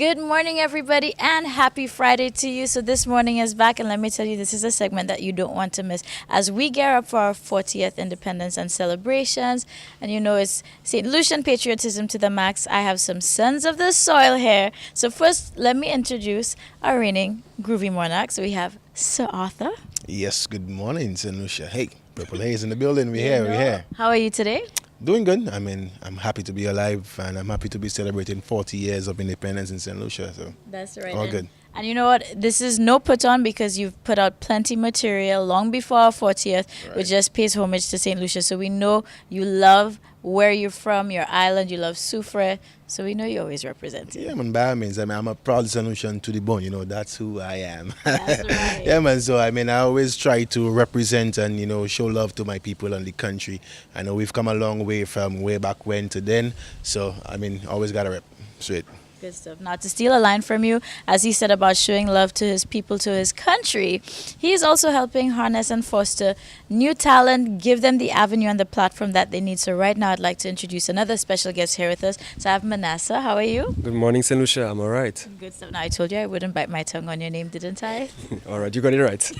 Good morning, everybody, and happy Friday to you. So, this morning is back, and let me tell you, this is a segment that you don't want to miss as we gear up for our 40th independence and celebrations. And it's St. Lucian patriotism to the max. I have some sons of the soil here. So, first, let me introduce our reigning groovy monarchs. We have Sir Arthur. Yes, good morning, St. Lucia. Hey, Purple Haze in the building. We're You here, we're know, here. How are you today? Doing good. I mean, I'm happy to be alive and I'm happy to be celebrating 40 years of independence in St. Lucia. So, That's right. all good. And you know what? This is no put on because you've put out plenty material long before our 40th, which Right. just pays homage to St. Lucia. So we know you love where you're from, your island, you love Soufre. So we know you always represent it. Yeah, man, by all means, I mean, I'm a proud St. Lucian to the bone. That's who I am. That's right. Yeah, man. So, I mean, I always try to represent and, show love to my people and the country. I know we've come a long way from way back when to then. So, I mean, always got to rep. Straight. Good stuff. Now, to steal a line from you, as he said about showing love to his people, to his country, he is also helping harness and foster new talent, give them the avenue and the platform that they need. So right now, I'd like to introduce another special guest here with us. So I have Manasseh. How are you? Good morning, St. Lucia. I'm all right. Good stuff. Now, I told you I wouldn't bite my tongue on your name, didn't I? All right, you got it right.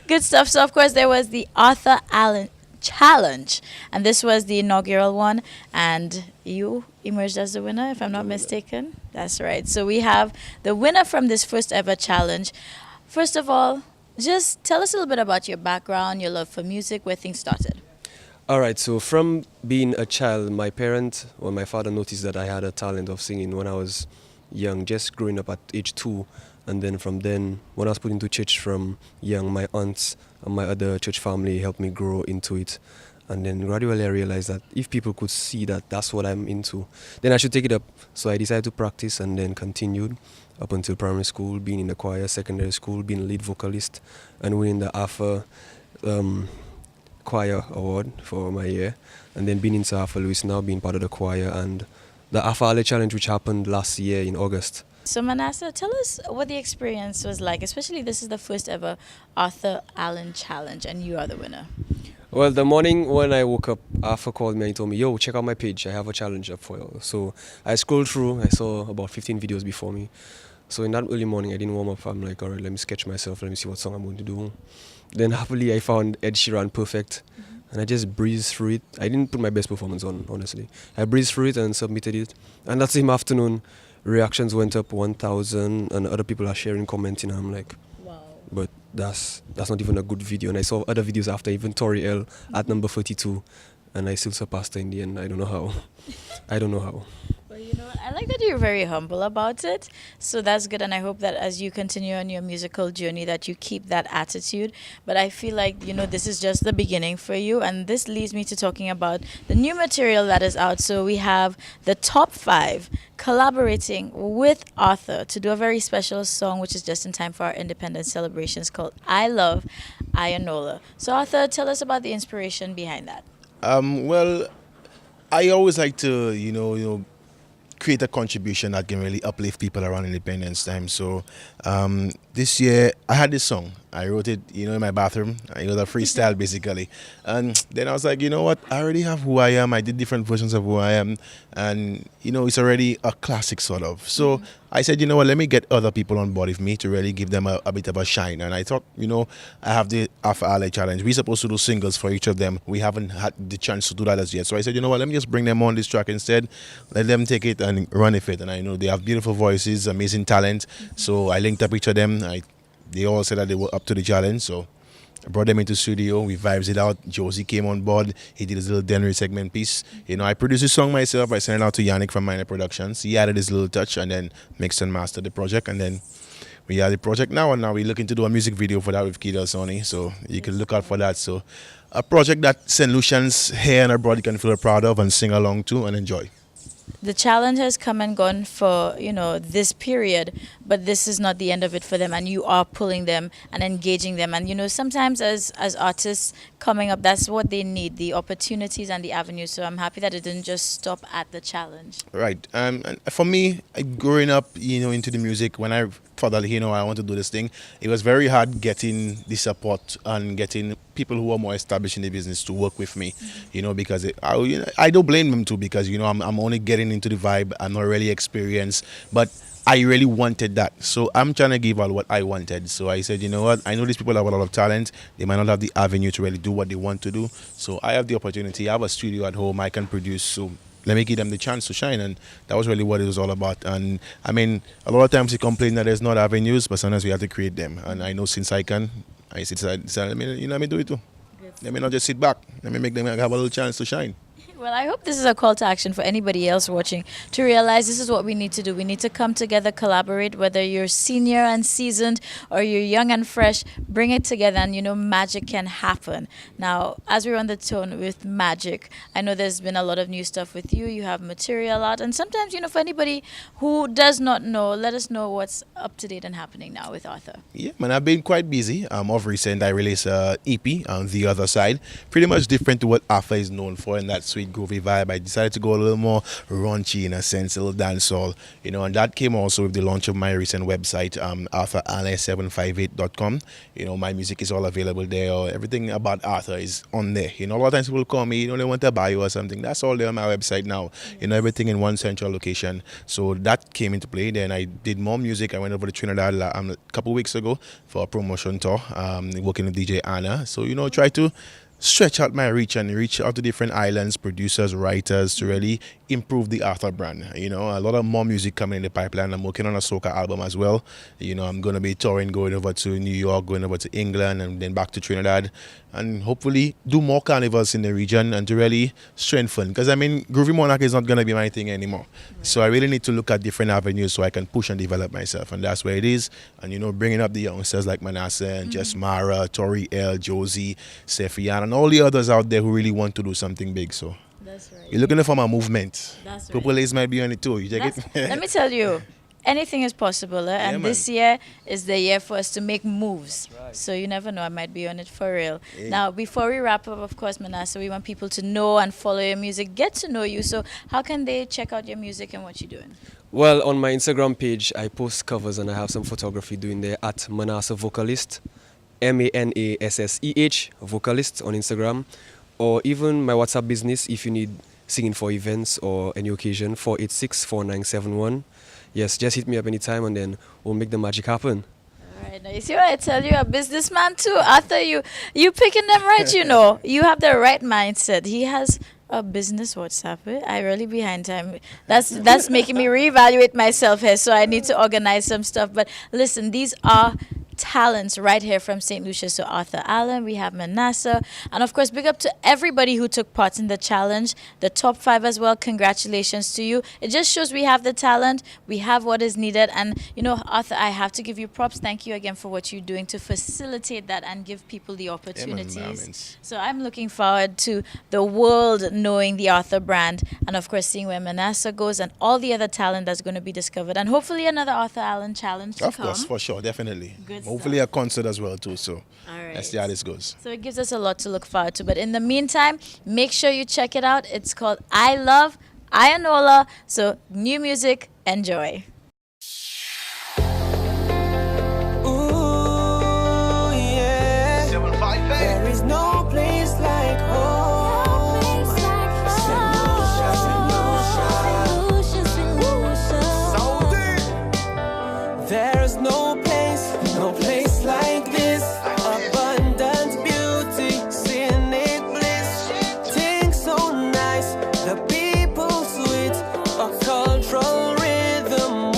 Good stuff. So, of course, there was the Arthur Allen Challenge, and this was the inaugural one, and you emerged as the winner, if I'm not mistaken. That's right. So, we have the winner from this first ever challenge. First of all, just tell us a little bit about your background, your love for music, where things started. All right, so from being a child, my father noticed that I had a talent of singing when I was young, just growing up at age 2. And then from then, when I was put into church from young, my aunts and my other church family helped me grow into it. And then gradually I realized that if people could see that that's what I'm into, then I should take it up. So I decided to practice and then continued up until primary school, being in the choir, secondary school, being a lead vocalist, and winning the AFA choir award for my year. And then being in Sir Arthur Lewis, now being part of the choir, and the AFA Ale Challenge, which happened last year in August. So, Manasseh, tell us what the experience was like, especially this is the first ever Arthur Allen Challenge, and you are the winner. Well, the morning when I woke up, Arthur called me and he told me, yo, check out my page. I have a challenge up for you. So I scrolled through. I saw about 15 videos before me. So in that early morning, I didn't warm up. I'm like, all right, let me sketch myself. Let me see what song I'm going to do. Then happily, I found Ed Sheeran Perfect. And I just breezed through it. I didn't put my best performance on, honestly. I breezed through it and submitted it. And that same afternoon, reactions went up 1,000 and other people are sharing, commenting. And I'm like, Wow. but that's not even a good video. And I saw other videos after, even Tori L at number 32, and I still surpassed her in the end. I don't know how. I don't know how. Well, you know what? I like that you're very humble about it. So that's good. And I hope that as you continue on your musical journey that you keep that attitude. But I feel like, this is just the beginning for you. And this leads me to talking about the new material that is out. So we have the top 5 collaborating with Arthur to do a very special song, which is just in time for our independence celebrations, called I Love Ayanola. So Arthur, tell us about the inspiration behind that. Well, I always like to, create a contribution that can really uplift people around Independence Time. So this year I had this song. I wrote it, in my bathroom. It was a freestyle basically. And then I was like, you know what? I already have who I am. I did different versions of who I am. And, it's already a classic sort of. So I said, you know what? Let me get other people on board with me to really give them a bit of a shine. And I thought, I have the Alpha Ale Challenge. We're supposed to do singles for each of them. We haven't had the chance to do that as yet. So I said, you know what? Let me just bring them on this track instead. Let them take it and run with it. And I know they have beautiful voices, amazing talent. So I linked up each of them. They all said that they were up to the challenge, so I brought them into studio. We vibes it out. Josie came on board. He did his little Denry segment piece. I produced the song myself. I sent it out to Yannick from Minor Productions. He added his little touch and then mixed and mastered the project. And then we have the project now, and now we're looking to do a music video for that with Kidal Sony. So you can look out for that. So a project that St. Lucians here and abroad can feel proud of and sing along to and enjoy. The challenge has come and gone for this period, but this is not the end of it for them, and you are pulling them and engaging them. And sometimes as artists coming up, that's what they need, the opportunities and the avenues. So I'm happy that it didn't just stop at the challenge. Right. And for me, growing up, into the music, when I thought that, I want to do this thing, it was very hard getting the support and getting people who are more established in the business to work with me, because I don't blame them too, because, I'm only getting getting into the vibe. I'm not really experienced, but I really wanted that. So I'm trying to give out what I wanted. So I said, you know what? I know these people have a lot of talent. They might not have the avenue to really do what they want to do. So I have the opportunity. I have a studio at home. I can produce. So let me give them the chance to shine. And that was really what it was all about. And I mean, a lot of times you complain that there's not avenues, but sometimes we have to create them. And I know since I can, I said, let me, let me do it too. Let me not just sit back. Let me make them have a little chance to shine. Well, I hope this is a call to action for anybody else watching to realize this is what we need to do. We need to come together, collaborate, whether you're senior and seasoned or you're young and fresh, bring it together and, magic can happen. Now, as we're on the tone with magic, I know there's been a lot of new stuff with you. You have material out. And sometimes, for anybody who does not know, let us know what's up to date and happening now with Arthur. Yeah, man, I've been quite busy. Of recent, I released a EP on The Other Side. Pretty much different to what Arthur is known for in that sweet groovy vibe. I decided to go a little more raunchy in a sense, a little dancehall, and that came also with the launch of my recent website, ArthurAllen758.com. My music is all available there. Everything about Arthur is on there. A lot of times people call me, they want to buy you or something. That's all there on my website now. Everything in one central location. So that came into play. Then I did more music. I went over to Trinidad a couple weeks ago for a promotion tour, working with DJ Anna. So, try to stretch out my reach and reach out to different islands, producers, writers to really improve the Arthur brand. A lot of more music coming in the pipeline. I'm working on a soca album as well. I'm going to be touring, going over to New York, going over to England, and then back to Trinidad, and hopefully do more carnivals in the region and to really strengthen. Because Groovy Monarch is not going to be my thing anymore. So I really need to look at different avenues so I can push and develop myself, and that's where it is. And bringing up the youngsters like Manasseh and Jess Mara, Tori L, Josie, Sephian, and all the others out there who really want to do something big. So That's right. you're looking for my movement. That's right. Purple Lace might be on it too. You take it? Let me tell you, anything is possible. And man. this year is the year for us to make moves. So you never know, I might be on it for real. Yeah. Now, before we wrap up, of course, Manasseh, we want people to know and follow your music, get to know you. So how can they check out your music and what you're doing? Well, on my Instagram page, I post covers and I have some photography doing there at Manasseh Vocalist, MANASSEH Vocalist on Instagram, or even my WhatsApp business if you need singing for events or any occasion, 486-4971. Yes, just hit me up anytime and then we'll make the magic happen. All right, now you see what I tell you, a businessman too. Arthur, you picking them right, You have the right mindset. He has a business WhatsApp. I really behind time. That's making me reevaluate myself here. So I need to organize some stuff. But listen, these are talents right here from St. Lucia. So Arthur Allen, we have Manasseh, and of course big up to everybody who took part in the challenge, the top 5 as well. Congratulations to you. It just shows we have the talent, we have what is needed, and Arthur, I have to give you props. Thank you again for what you're doing to facilitate that and give people the opportunities. So I'm looking forward to the world knowing the Arthur brand, and of course seeing where Manasseh goes and all the other talent that's going to be discovered, and hopefully another Arthur Allen challenge to Of come. course, for sure, definitely. Good Hopefully stuff. a concert as well too. So All right. let's see how this goes. So it gives us a lot to look forward to. But in the meantime, make sure you check it out. It's called I Love Ayanola. So new music, enjoy. Ooh, yeah. There is no place like home. There is no place like this. Abundant beauty, scenic bliss. Things so nice, the people sweet. A cultural rhythm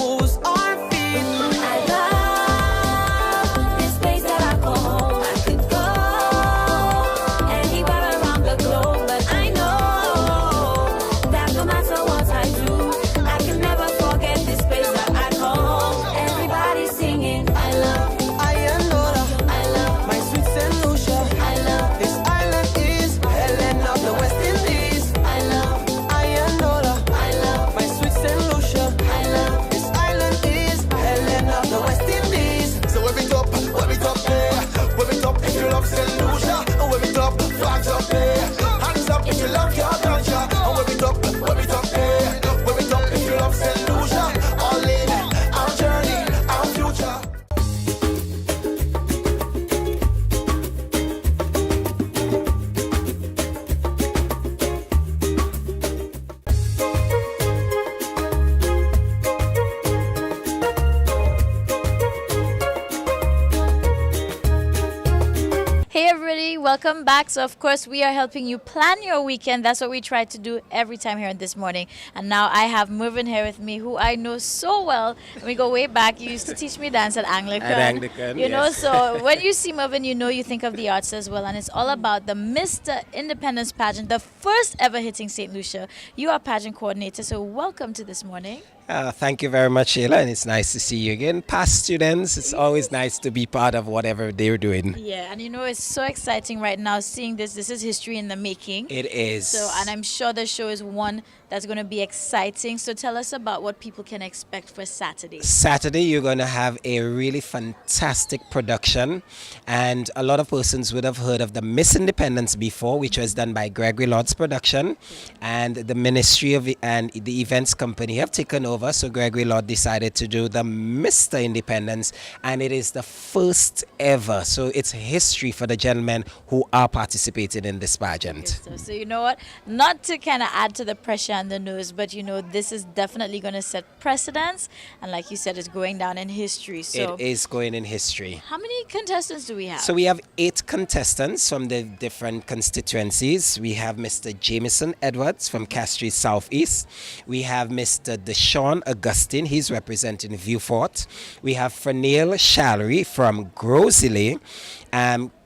welcome back. So, of course, we are helping you plan your weekend. That's what we try to do every time here in This Morning. And now I have Mervin here with me, who I know so well. And we go way back. You used to teach me dance at Anglican. At Anglican, You know, yes. so when you see Mervin, you know you think of the arts as well. And it's all about the Mr. Independence pageant, the first ever hitting St. Lucia. You are pageant coordinator, so welcome to This Morning. Thank you very much, Sheila, and it's nice to see you again. Past students, it's always nice to be part of whatever they're doing. Yeah, and you know, it's so exciting right now seeing this. This is history in the making. It is. So, and I'm sure the show is one that's going to be exciting. So, tell us about what people can expect for Saturday. Saturday, you're going to have a really fantastic production, and a lot of persons would have heard of the Miss Independence before, which was done by Gregory Lord's production, and the Ministry of and the Events Company have taken over. So Gregory Lord decided to do the Mr. Independence, and it is the first ever. So it's history for the gentlemen who are participating in this pageant. So, you know what? Not to kind of add to the pressure and the nose, but you know, this is definitely going to set precedents. And like you said, it's going down in history. So, It is going in history. how many contestants do we have? So we have 8 contestants from the different constituencies. We have Mr. Jameson Edwards from Castries Southeast. We have Mr. Deshaun Augustine, he's representing Viewfort. We have Fernale Shallery from Grosile.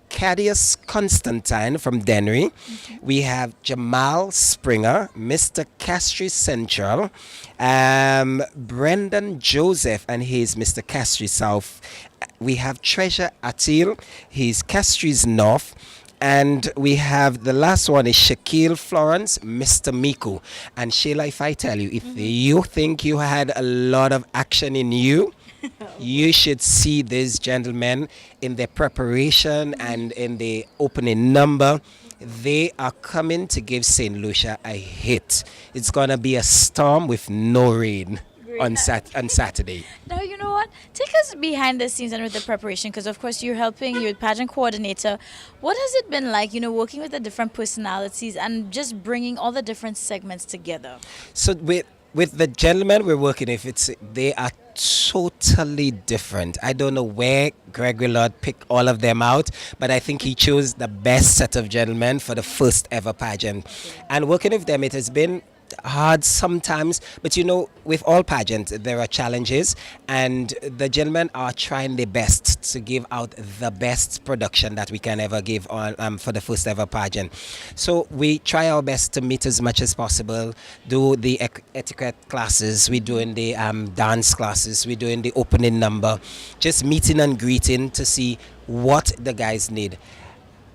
Cadius Constantine from Dennery. We have Jamal Springer, Mr. Castries Central. Brendan Joseph, and he's Mr. Castries South. We have Treasure Atil, he's Castries North. And we have the last one is Shaquille Florence, Mr. Miku. And Sheila, if I tell you, if you think you had a lot of action in you, you should see these gentlemen in their preparation and in the opening number. They are coming to give St. Lucia a hit. It's going to be a storm with no rain on Saturday. Now, you know what? Take us behind the scenes and with the preparation, because of course you're helping, you're pageant coordinator. What has it been like, you know, working with the different personalities and just bringing all the different segments together? So with the gentlemen we're working with, they are totally different. I don't know where Gregory Lord picked all of them out, but I think he chose the best set of gentlemen for the first ever pageant. And working with them, it has been hard sometimes, but you know, with all pageants there are challenges, and the gentlemen are trying their best to give out the best production that we can ever give on for the first ever pageant. So we try our best to meet as much as possible, do the etiquette classes, we're doing the dance classes, we're doing the opening number, just meeting and greeting to see what the guys need.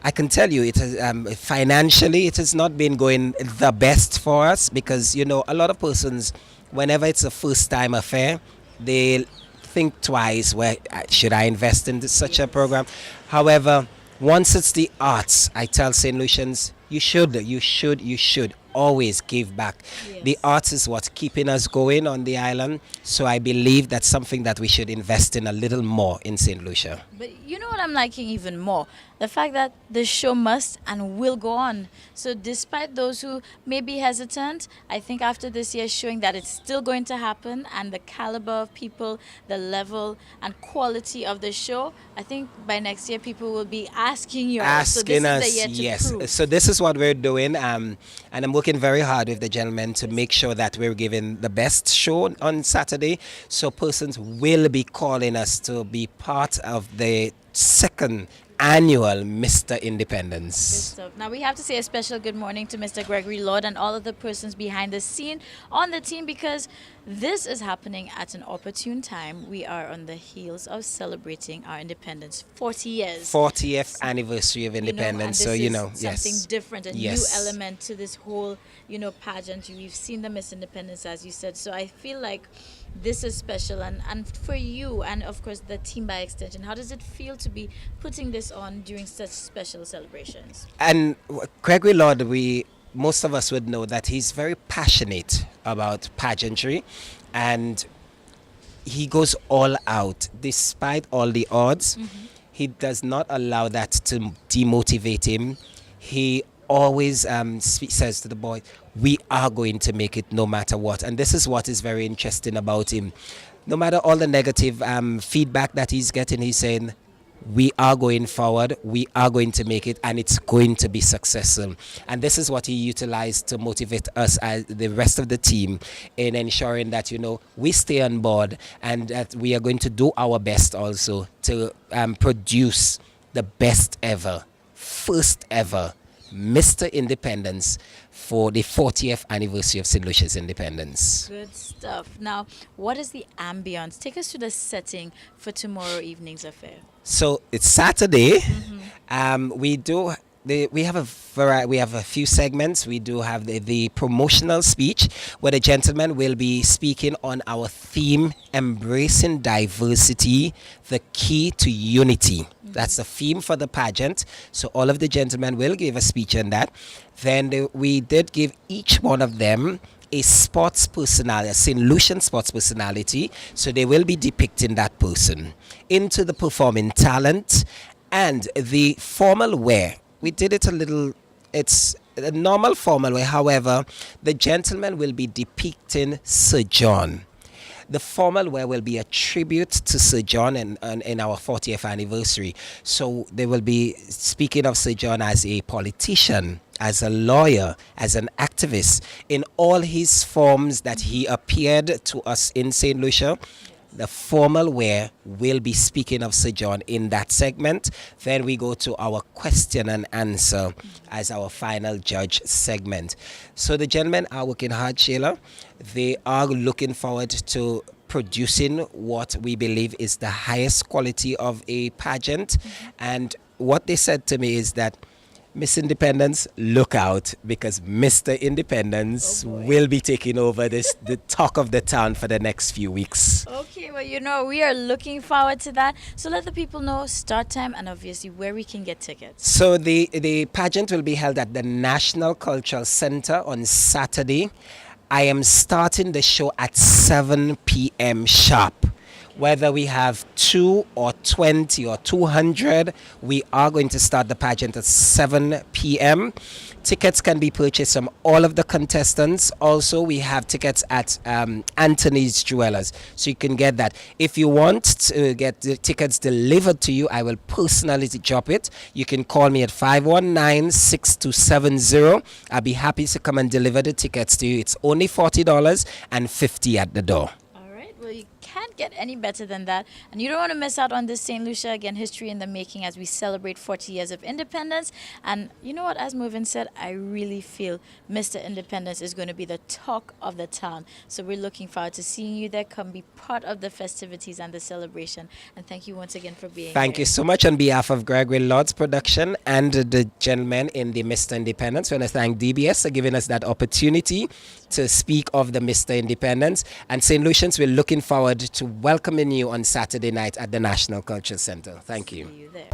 I can tell you, it has, financially, it has not been going the best for us, because, you know, a lot of persons, whenever it's a first-time affair, they think twice, where should I invest in such a program? However, once it's the arts, I tell St. Lucians, you should always give back. Yes. The arts is what's keeping us going on the island, so I believe that's something that we should invest in a little more in St. Lucia. But you know what I'm liking even more? The fact that the show must and will go on. So despite those who may be hesitant, I think after this year showing that it's still going to happen, and the caliber of people, the level and quality of the show, I think by next year people will be asking you. So this Asking us, is the year to yes. prove. So this is what we're doing, and I'm working very hard with the gentlemen to make sure that we're giving the best show on Saturday. So persons will be calling us to be part of the second annual Mr. Independence. So now we have to say a special good morning to Mr. Gregory Lord and all of the persons behind the scene on the team, because this is happening at an opportune time. We are on the heels of celebrating our independence, 40 years. 40th anniversary of You know, and independence. this So, is yes. something different, a Yes. new element to this whole, you know, pageant. We've seen the Miss Independence, as you said. So I feel like this is special, and for you and of course the team by extension, how does it feel to be putting this on during such special celebrations? And Gregory Lord, most of us would know that he's very passionate about pageantry, and he goes all out despite all the odds. He does not allow that to demotivate him. He always says to the boy, we are going to make it no matter what. And this is what is very interesting about him. No matter all the negative feedback that he's getting, he's saying, we are going forward, we are going to make it, and it's going to be successful. And this is what he utilized to motivate us as the rest of the team in ensuring that, we stay on board and that we are going to do our best also to produce the best ever, first ever Mr. Independence for the 40th anniversary of St. Lucia's independence. Good stuff. Now, what is the ambience? Take us to the setting for tomorrow evening's affair. So it's Saturday. We have a few segments. We do have the promotional speech where the gentleman will be speaking on our theme, embracing diversity, the key to unity. That's the theme for the pageant. So all of the gentlemen will give a speech on that. Then we did give each one of them a sports personality, a St. Lucian sports personality. So they will be depicting that person. Into the performing talent and the formal wear. We did it it's a normal formal wear. However, the gentleman will be depicting Sir John. The formal wear will be a tribute to Sir John in our 40th anniversary. So they will be speaking of Sir John as a politician, as a lawyer, as an activist, in all his forms that he appeared to us in St. Lucia. The formal wear will be speaking of Sir John in that segment. Then we go to our question and answer as our final judge segment. So the gentlemen are working hard, Sheila. They are looking forward to producing what we believe is the highest quality of a pageant. And what they said to me is that, Miss Independence, look out, because Mr. Independence will be taking over the talk of the town for the next few weeks. Okay, well, we are looking forward to that. So let the people know start time and obviously where we can get tickets. So the pageant will be held at the National Cultural Center on Saturday. I am starting the show at 7 p.m. sharp. Whether we have 2 or 20 or 200, we are going to start the pageant at 7 p.m. Tickets can be purchased from all of the contestants. Also, we have tickets at Anthony's Jewelers, so you can get that. If you want to get the tickets delivered to you, I will personally drop it. You can call me at 519-6270. I'll be happy to come and deliver the tickets to you. It's only $40 and $50 at the door. Well, you can't get any better than that. And you don't want to miss out on this St. Lucia, again, history in the making as we celebrate 40 years of independence. And you know what, as Movin said, I really feel Mr. Independence is going to be the talk of the town. So we're looking forward to seeing you there. Come be part of the festivities and the celebration. And thank you once again for being here. Thank you so much on behalf of Gregory Lord's production and the gentlemen in the Mr. Independence. We want to thank DBS for giving us that opportunity to speak of the Mr. Independence. And St. Lucians, we're looking forward to welcoming you on Saturday night at the National Culture Center. Thank you. See you there.